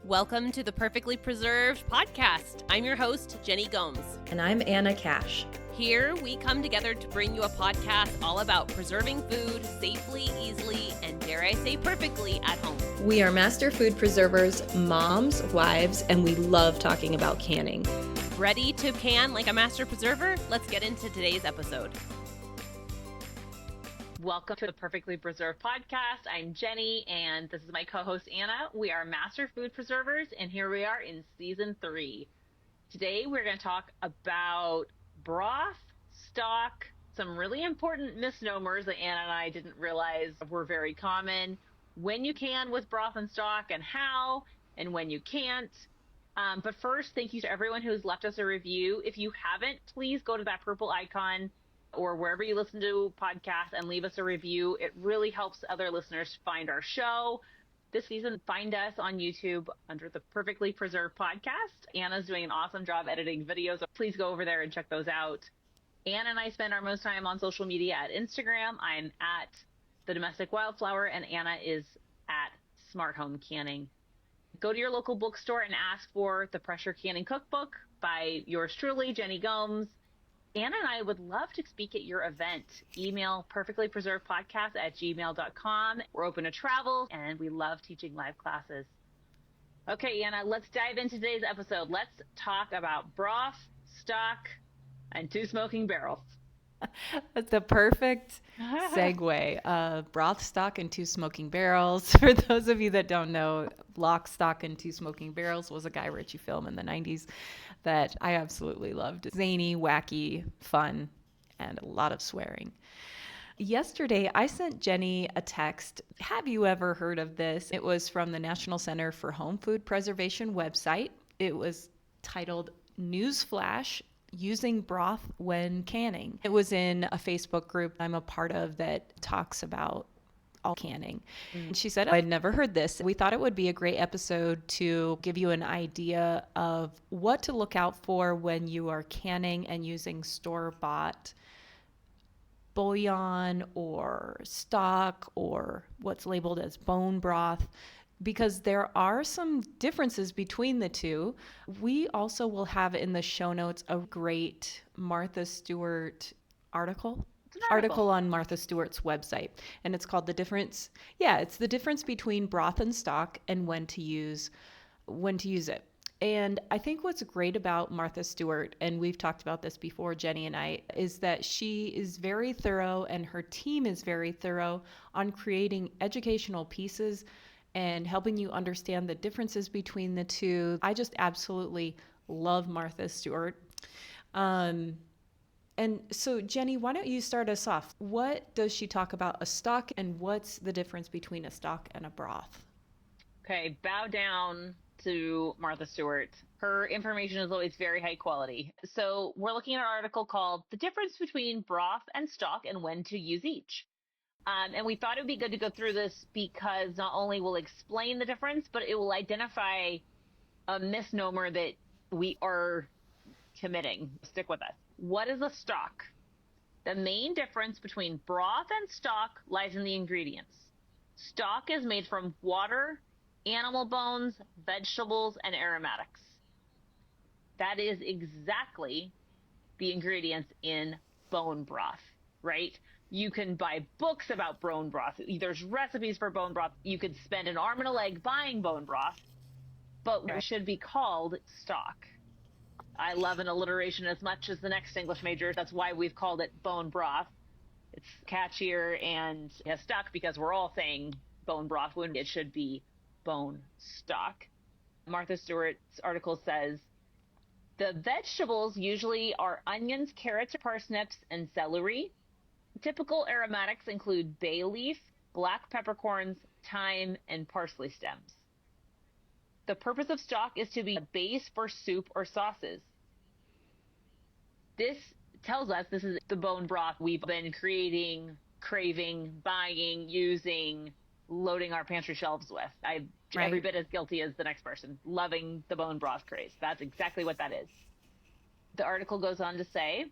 Welcome to the Perfectly Preserved podcast. I'm your host, Jenny Gomes. And I'm Anna Cash. Here we come together to bring you a podcast all about preserving food safely, easily, and dare I say perfectly at home. We are master food preservers, moms, wives, and we love talking about canning. Ready to can like a master preserver? Let's get into today's episode. Welcome to the Perfectly Preserved podcast. I'm Jenny, and this is my co-host, Anna. We are master food preservers, and here we are in season 3. Today, we're going to talk about broth, stock, some really important misnomers that Anna and I didn't realize were very common, when you can with broth and stock, and how, and when you can't. But first, thank you to everyone who has left us a review. If you haven't, please go to that purple icon or wherever you listen to podcasts and leave us a review. It really helps other listeners find our show. This season, find us on YouTube under the Perfectly Preserved podcast. Anna's doing an awesome job editing videos. Please go over there and check those out. Anna and I spend our most time on social media at Instagram. I'm at The Domestic Wildflower, and Anna is at Smart Home Canning. Go to your local bookstore and ask for the Pressure Canning Cookbook by yours truly, Jenny Gomes. Anna and I would love to speak at your event. Email perfectlypreservedpodcast@gmail.com. We're open to travel, and we love teaching live classes. Okay, Anna, let's dive into today's episode. Let's talk about broth, stock, and 2 smoking barrels. That's the perfect segue. Broth, stock, and 2 smoking barrels. For those of you that don't know, Lock, Stock, and 2 Smoking Barrels was a Guy Ritchie film in the 90s that I absolutely loved. Zany, wacky, fun, and a lot of swearing. Yesterday, I sent Jenny a text. Have you ever heard of this? It was from the National Center for Home Food Preservation website. It was titled Newsflash: Using Broth When Canning. It was in a Facebook group I'm a part of that talks about all canning. And she said, I'd never heard this. We thought it would be a great episode to give you an idea of what to look out for when you are canning and using store-bought bouillon or stock or what's labeled as bone broth, because there are some differences between the two. We also will have in the show notes a great Martha Stewart article on Martha Stewart's website. And it's called it's the difference between broth and stock and when to use it. And I think what's great about Martha Stewart, and we've talked about this before, Jenny and I, is that she is very thorough and her team is very thorough on creating educational pieces and helping you understand the differences between the two. I just absolutely love Martha Stewart. And so, Jenny, why don't you start us off? What does she talk about a stock, and what's the difference between a stock and a broth? Okay, bow down to Martha Stewart. Her information is always very high quality. So we're looking at an article called The Difference Between Broth and Stock and When to Use Each. And we thought it would be good to go through this because not only will explain the difference, but it will identify a misnomer that we are committing. Stick with us. What is a stock? The main difference between broth and stock lies in the ingredients. Stock is made from water, animal bones, vegetables, and aromatics. That is exactly the ingredients in bone broth, right? You can buy books about bone broth. There's recipes for bone broth. You could spend an arm and a leg buying bone broth, but it should be called stock. I love an alliteration as much as the next English major. That's why we've called it bone broth. It's catchier and it has stuck because we're all saying bone broth when it should be bone stock. Martha Stewart's article says, the vegetables usually are onions, carrots, parsnips, and celery. Typical aromatics include bay leaf, black peppercorns, thyme, and parsley stems. The purpose of stock is to be a base for soup or sauces. This tells us this is the bone broth we've been creating, craving, buying, using, loading our pantry shelves with. I'm every bit as guilty as the next person, loving the bone broth craze. That's exactly what that is. The article goes on to say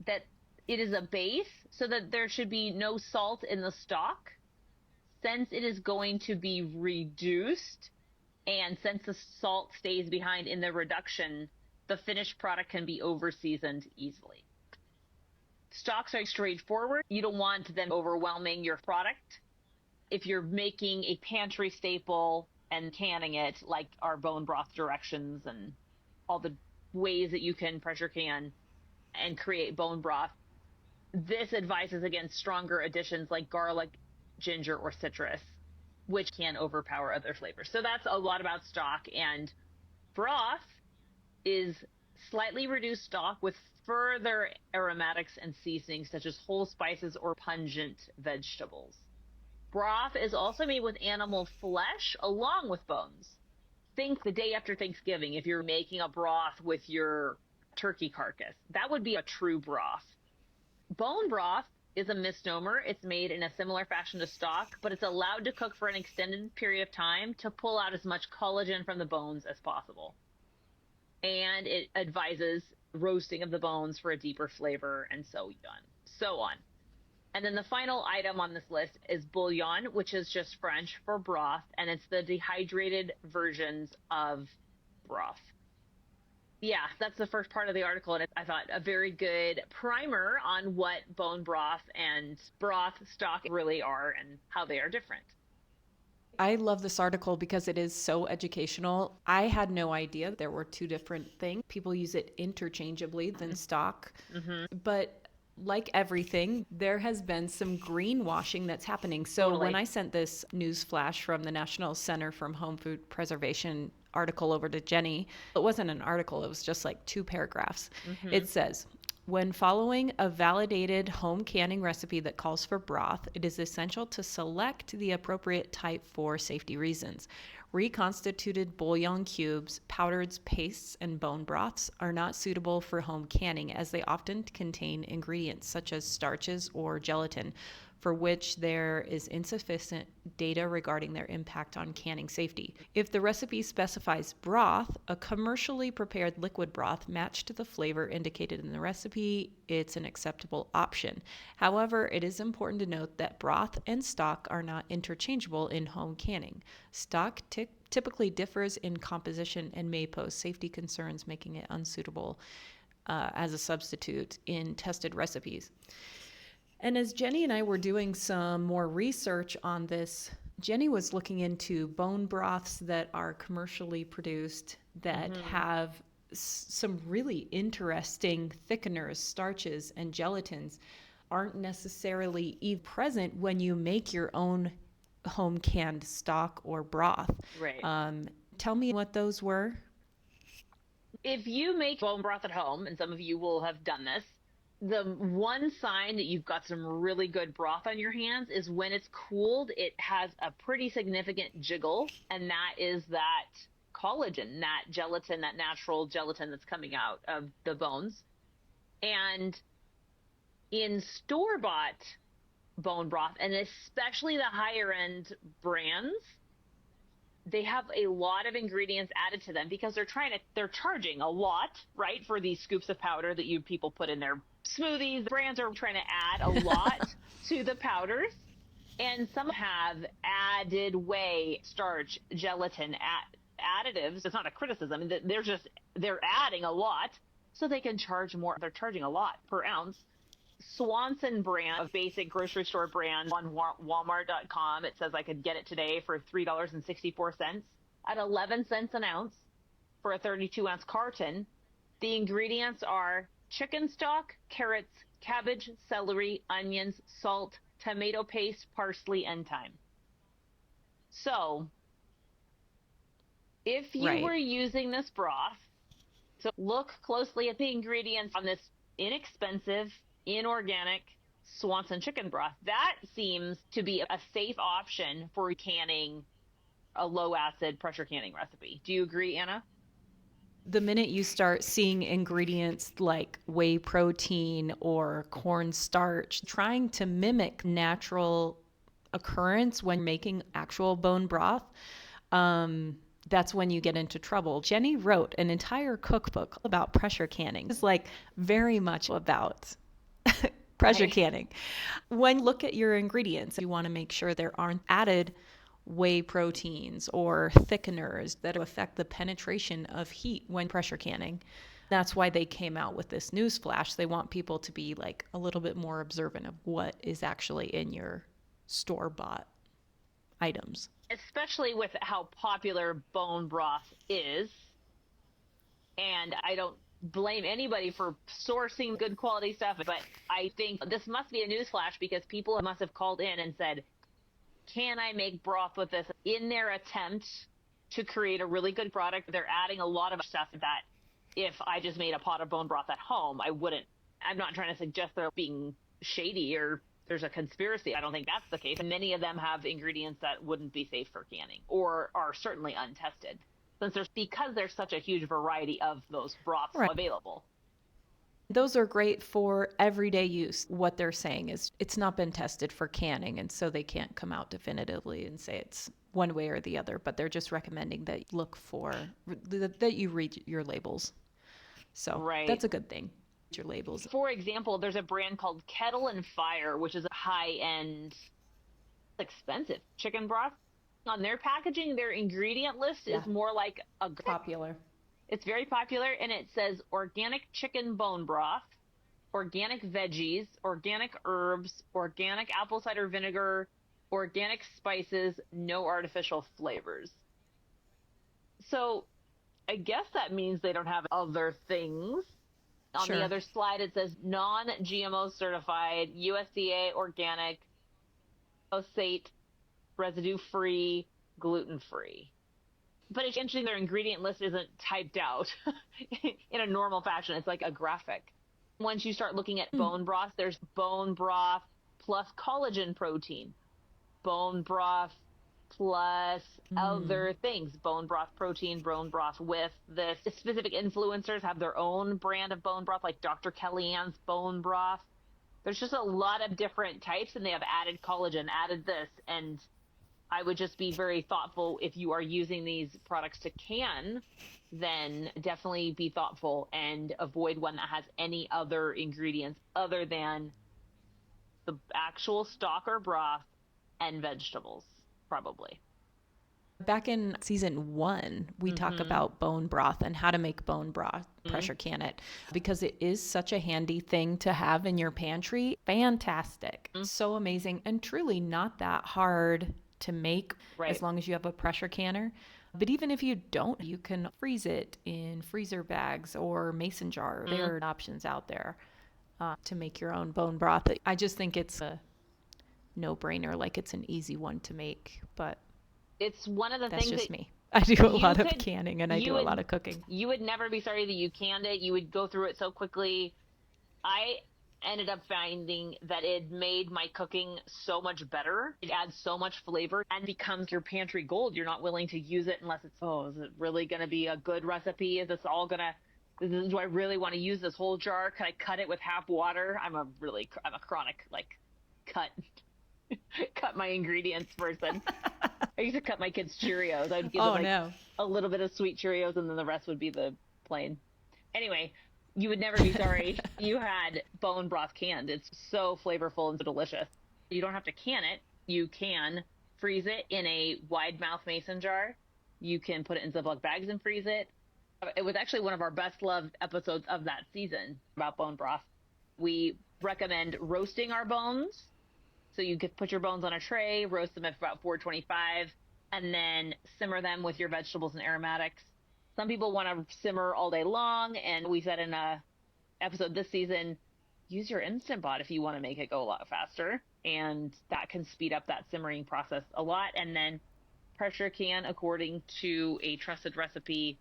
that it is a base so that there should be no salt in the stock, since it is going to be reduced And since the salt stays behind in the reduction, the finished product can be over seasoned easily. Stocks are straightforward. You don't want them overwhelming your product. If you're making a pantry staple and canning it, like our bone broth directions and all the ways that you can pressure can and create bone broth, this advises against stronger additions like garlic, ginger, or citrus, which can overpower other flavors. So that's a lot about stock. And broth is slightly reduced stock with further aromatics and seasonings such as whole spices or pungent vegetables. Broth is also made with animal flesh along with bones. Think the day after Thanksgiving, if you're making a broth with your turkey carcass, that would be a true broth. Bone broth is a misnomer. It's made in a similar fashion to stock, but it's allowed to cook for an extended period of time to pull out as much collagen from the bones as possible. And it advises roasting of the bones for a deeper flavor and so on. And then the final item on this list is bouillon, which is just French for broth, and it's the dehydrated versions of broth. Yeah, that's the first part of the article, and I thought a very good primer on what bone broth and broth stock really are and how they are different. I love this article because it is so educational. I had no idea there were two different things. People use it interchangeably than stock. But like everything, there has been some greenwashing that's happening. So Totally. when I sent this news flash from the National Center for Home Food Preservation article over to Jenny, it wasn't an article, it was just like 2 paragraphs. It says, when following a validated home canning recipe that calls for broth, it is essential to select the appropriate type for safety reasons. Reconstituted bouillon cubes, powdered pastes, and bone broths are not suitable for home canning as they often contain ingredients such as starches or gelatin, for which there is insufficient data regarding their impact on canning safety. If the recipe specifies broth, a commercially prepared liquid broth matched to the flavor indicated in the recipe, it's an acceptable option. However, it is important to note that broth and stock are not interchangeable in home canning. Stock typically differs in composition and may pose safety concerns, making it unsuitable as a substitute in tested recipes. And as Jenny and I were doing some more research on this, Jenny was looking into bone broths that are commercially produced that have some really interesting thickeners, starches, and gelatins aren't necessarily even present when you make your own home canned stock or broth. Right. Tell me what those were. If you make bone broth at home, and some of you will have done this, the one sign that you've got some really good broth on your hands is when it's cooled, it has a pretty significant jiggle, and that is that collagen, that gelatin, that natural gelatin that's coming out of the bones. And in store-bought bone broth, and especially the higher end brands, they have a lot of ingredients added to them because they're charging a lot, right, for these scoops of powder that people put in their smoothies. The brands are trying to add a lot to the powders, and some have added whey, starch, gelatin, additives. It's not a criticism. They're adding a lot so they can charge more. They're charging a lot per ounce. Swanson brand, of basic grocery store brand on Walmart.com. It says I could get it today for $3.64 at 11 cents an ounce for a 32-ounce carton. The ingredients are chicken stock, carrots, cabbage, celery, onions, salt, tomato paste, parsley, and thyme. So if you were using this broth, so look closely at the ingredients on this inexpensive, inorganic Swanson chicken broth. That seems to be a safe option for canning a low acid pressure canning recipe. Do you agree, Anna? The minute you start seeing ingredients like whey protein or cornstarch, trying to mimic natural occurrence when making actual bone broth, that's when you get into trouble. Jenny wrote an entire cookbook about pressure canning. It's like very much about pressure canning. When you look at your ingredients, you want to make sure there aren't added whey proteins or thickeners that affect the penetration of heat when pressure canning. That's why they came out with this news flash. They want people to be like a little bit more observant of what is actually in your store-bought items. Especially with how popular bone broth is. And I don't blame anybody for sourcing good quality stuff, but I think this must be a newsflash because people must have called in and said, can I make broth with this? In their attempt to create a really good product, they're adding a lot of stuff that if I just made a pot of bone broth at home, I wouldn't. I'm not trying to suggest they're being shady or there's a conspiracy. I don't think that's the case. And many of them have ingredients that wouldn't be safe for canning or are certainly untested because there's such a huge variety of those broths available. Those are great for everyday use. What they're saying is it's not been tested for canning, and so they can't come out definitively and say it's one way or the other, but they're just recommending that you look for, that you read your labels. So that's a good thing. Your labels. For example, there's a brand called Kettle and Fire, which is a high-end, expensive chicken broth. On their packaging, their ingredient list is more like a popular. It's very popular, and it says organic chicken bone broth, organic veggies, organic herbs, organic apple cider vinegar, organic spices, no artificial flavors. So I guess that means they don't have other things. On the other slide, it says non-GMO certified, USDA organic, osate, residue-free, gluten-free. But it's interesting their ingredient list isn't typed out in a normal fashion. It's like a graphic. Once you start looking at bone broth, there's bone broth plus collagen protein, bone broth plus other things, bone broth protein, bone broth with this. Specific influencers have their own brand of bone broth, like Dr. Kellyanne's bone broth. There's just a lot of different types, and they have added collagen, added this, and I would just be very thoughtful if you are using these products to can, then definitely be thoughtful and avoid one that has any other ingredients other than the actual stock or broth and vegetables, probably. Back in season 1, we talk about bone broth and how to make bone broth, pressure can it, because it is such a handy thing to have in your pantry. Fantastic. So amazing and truly not that hard to make as long as you have a pressure canner. But even if you don't, you can freeze it in freezer bags or mason jar. There are options out there to make your own bone broth. I just think it's a no-brainer, like it's an easy one to make, but it's one of the that's things just that me. I do a lot of canning and I do a lot of cooking. You would never be sorry that you canned it. You would go through it so quickly. I ended up finding that it made my cooking so much better. It adds so much flavor and becomes your pantry gold. You're not willing to use it unless it's, is it really going to be a good recipe? Is this all going to, do I really want to use this whole jar? Can I cut it with half water? I'm a chronic, cut my ingredients person. I used to cut my kids' Cheerios. I would give them a little bit of sweet Cheerios and then the rest would be the plain. Anyway, you would never be sorry you had bone broth canned. It's so flavorful and so delicious. You don't have to can it. You can freeze it in a wide mouth mason jar. You can put it in Ziploc bags and freeze it. It was actually one of our best loved episodes of that season about bone broth. We recommend roasting our bones. So you could put your bones on a tray, roast them at about 425, and then simmer them with your vegetables and aromatics. Some people want to simmer all day long, and we said in a episode this season, use your Instant Pot if you want to make it go a lot faster, and that can speed up that simmering process a lot. And then pressure can according to a trusted recipe,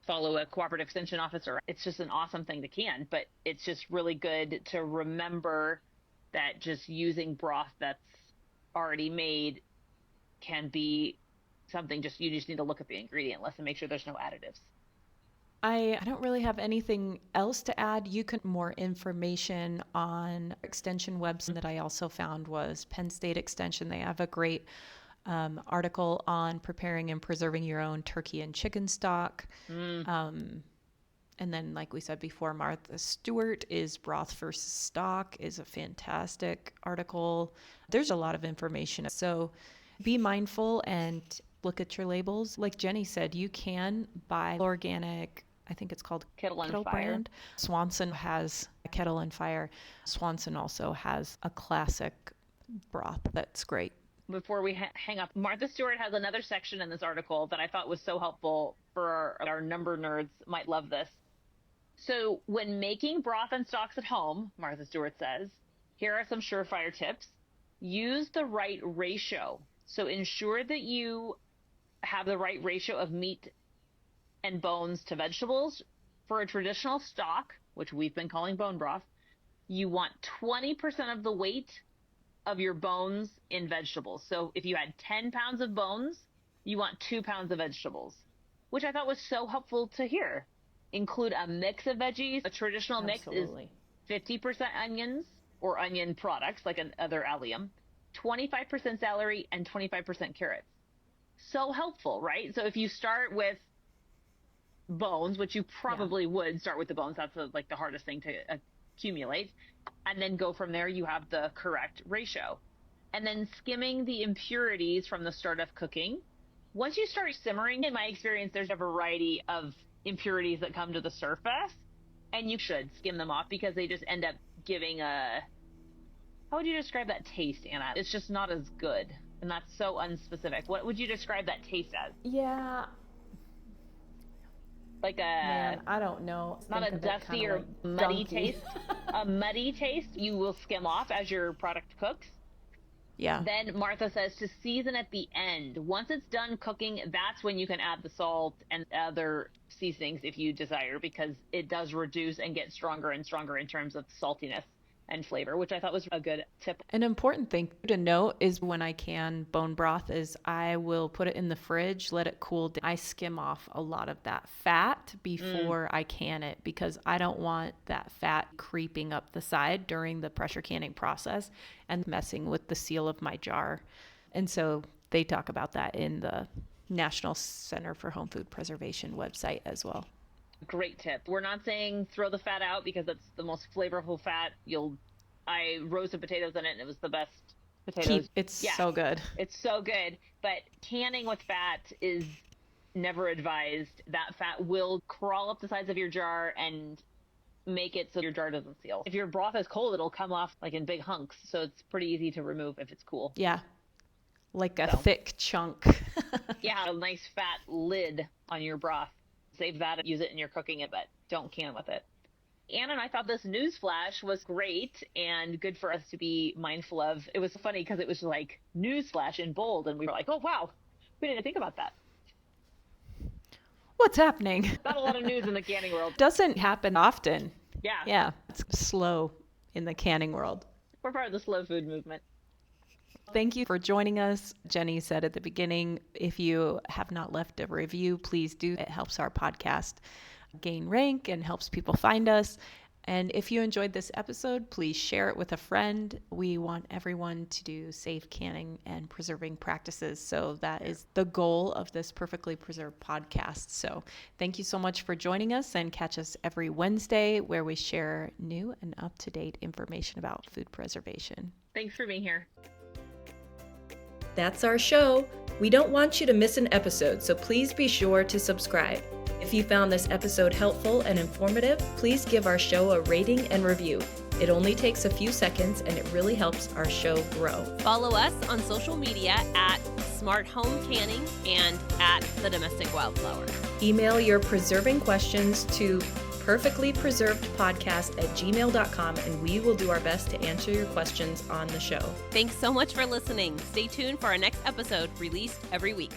follow a cooperative extension officer. It's just an awesome thing to can, but it's just really good to remember that just using broth that's already made can be something you just need to look at the ingredient list and make sure there's no additives. I don't really have anything else to add. You can more information on extension website that I also found was Penn State Extension. They have a great article on preparing and preserving your own turkey and chicken stock. And then, like we said before, Martha Stewart is Broth versus Stock is a fantastic article. There's a lot of information. So Be mindful and look at your labels. Like Jenny said, you can buy organic, I think it's called Kettle and Fire brand. Swanson has a Kettle and Fire. Swanson also has a classic broth that's great. Before we hang up, Martha Stewart has another section in this article that I thought was so helpful for our number nerds might love this. So when making broth and stocks at home, Martha Stewart says, here are some surefire tips. Use the right ratio. So ensure that you have the right ratio of meat and bones to vegetables. For a traditional stock, which we've been calling bone broth, you want 20% of the weight of your bones in vegetables. So if you had 10 pounds of bones, you want 2 pounds of vegetables, which I thought was so helpful to hear. Include a mix of veggies. A traditional Absolutely. mix is 50% onions or onion products like another allium, 25% celery, and 25% carrots. So helpful, right? So if you start with bones, which you probably would start with the bones, that's like the hardest thing to accumulate, and then go from there, you have the correct ratio. And then skimming the impurities from the start of cooking. Once you start simmering, in my experience, there's a variety of impurities that come to the surface, and you should skim them off because they just end up giving a, how would you describe that taste, Anna? It's just not as good, and that's so unspecific. What would you describe that taste as? Yeah. Like a, Man, I don't know. not a dusty or muddy taste. A muddy taste you will skim off as your product cooks. Yeah. Then Martha says to season at the end. Once it's done cooking, that's when you can add the salt and other seasonings if you desire, because it does reduce and get stronger and stronger in terms of saltiness and flavor, which I thought was a good tip. An important thing to note is when I can bone broth is I will put it in the fridge, let it cool down. I skim off a lot of that fat before I can it because I don't want that fat creeping up the side during the pressure canning process and messing with the seal of my jar. And so they talk about that in the National Center for Home Food Preservation website as well. Great tip. We're not saying throw the fat out because that's the most flavorful fat. I roasted potatoes in it and it was the best potatoes. It's so good. It's so good. But canning with fat is never advised. That fat will crawl up the sides of your jar and make it so your jar doesn't seal. If your broth is cold, it'll come off like in big hunks. So it's pretty easy to remove if it's cool. Yeah. Like a thick chunk. Yeah, a nice fat lid on your broth. Save that and use it in your cooking it, but don't can with it. Anna and I thought this news flash was great and good for us to be mindful of. It was funny because it was like news flash in bold, and we were like, oh, wow, we didn't think about that. What's happening? Not a lot of news in the canning world. Doesn't happen often. Yeah. Yeah, it's slow in the canning world. We're part of the slow food movement. Thank you for joining us. Jenny said at the beginning, if you have not left a review, please do. It helps our podcast gain rank and helps people find us. And if you enjoyed this episode, please share it with a friend. We want everyone to do safe canning and preserving practices. So that is the goal of this Perfectly Preserved podcast. So thank you so much for joining us, and catch us every Wednesday where we share new and up-to-date information about food preservation. Thanks for being here. That's our show. We don't want you to miss an episode, so please be sure to subscribe. If you found this episode helpful and informative, please give our show a rating and review. It only takes a few seconds and it really helps our show grow. Follow us on social media at Smart Home Canning and at The Domestic Wildflower. Email your preserving questions to perfectlypreservedpodcast@gmail.com, and we will do our best to answer your questions on the show. Thanks so much for listening. Stay tuned for our next episode, released every week.